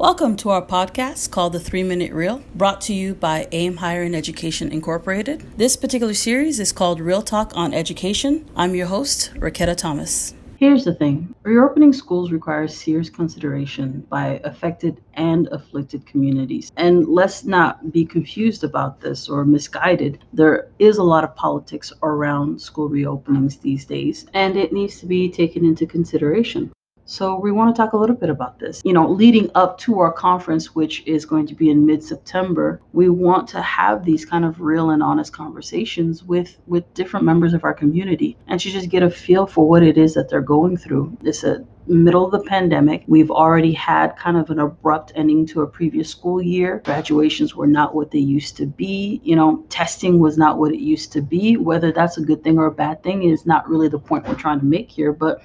Welcome to our podcast called The 3-Minute Reel, brought to you by AIM Higher in Education Incorporated. This particular series is called Real Talk on Education. I'm your host, Raketa Thomas. Here's the thing. Reopening schools requires serious consideration by affected and afflicted communities. And let's not be confused about this or misguided. There is a lot of politics around school reopenings these days, and it needs to be taken into consideration. So we want to talk a little bit about this. Leading up to our conference, which is going to be in mid-September, we want to have these kind of real and honest conversations with different members of our community and to just get a feel for what it is that they're going through. It's a middle of the pandemic. We've already had kind of an abrupt ending to a previous school year. Graduations were not what they used to be. Testing was not what it used to be. Whether that's a good thing or a bad thing is not really the point we're trying to make here, but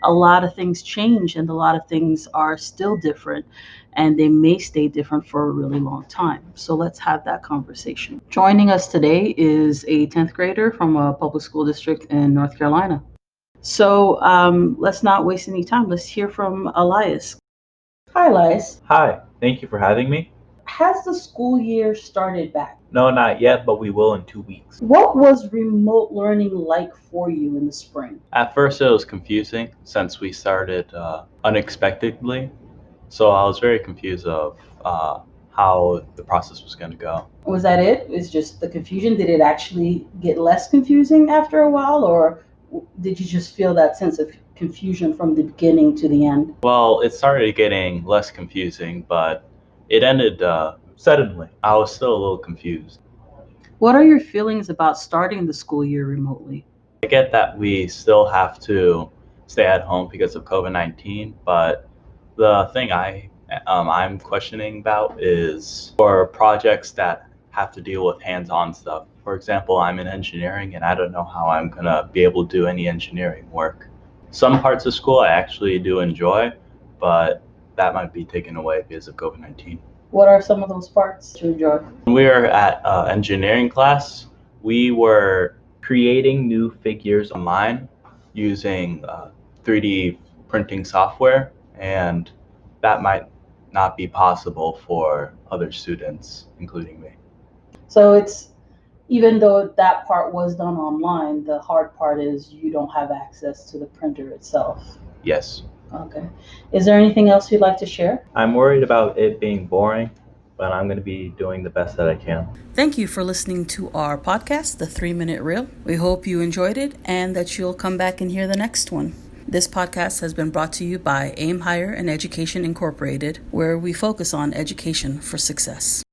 a lot of things change and a lot of things are still different and they may stay different for a really long time. So let's have that conversation. Joining us today is a 10th grader from a public school district in North Carolina. So let's not waste any time. Let's hear from Elias. Hi, Elias. Hi, thank you for having me. Has the school year started back? No, not yet, but we will in 2 weeks. What was remote learning like for you in the spring? At first it was confusing since we started unexpectedly, so I was very confused of how the process was going to go. Was that it? It's just the confusion? Did it actually get less confusing after a while, or did you just feel that sense of confusion from the beginning to the end? Well, it started getting less confusing, but it ended suddenly. I was still a little confused. What are your feelings about starting the school year remotely? I get that we still have to stay at home because of COVID-19, but the thing I'm questioning about is for projects that have to deal with hands-on stuff. For example, I'm in engineering and I don't know how I'm gonna be able to do any engineering work. Some parts of school I actually do enjoy, but that might be taken away because of COVID-19. What are some of those parts you enjoy? When we were at engineering class, we were creating new figures online using 3D printing software, and that might not be possible for other students, including me. So even though that part was done online, the hard part is you don't have access to the printer itself. Yes. Okay. Is there anything else you'd like to share? I'm worried about it being boring, but I'm going to be doing the best that I can. Thank you for listening to our podcast, The 3-Minute Reel. We hope you enjoyed it and that you'll come back and hear the next one. This podcast has been brought to you by AIM Higher in Education Incorporated, where we focus on education for success.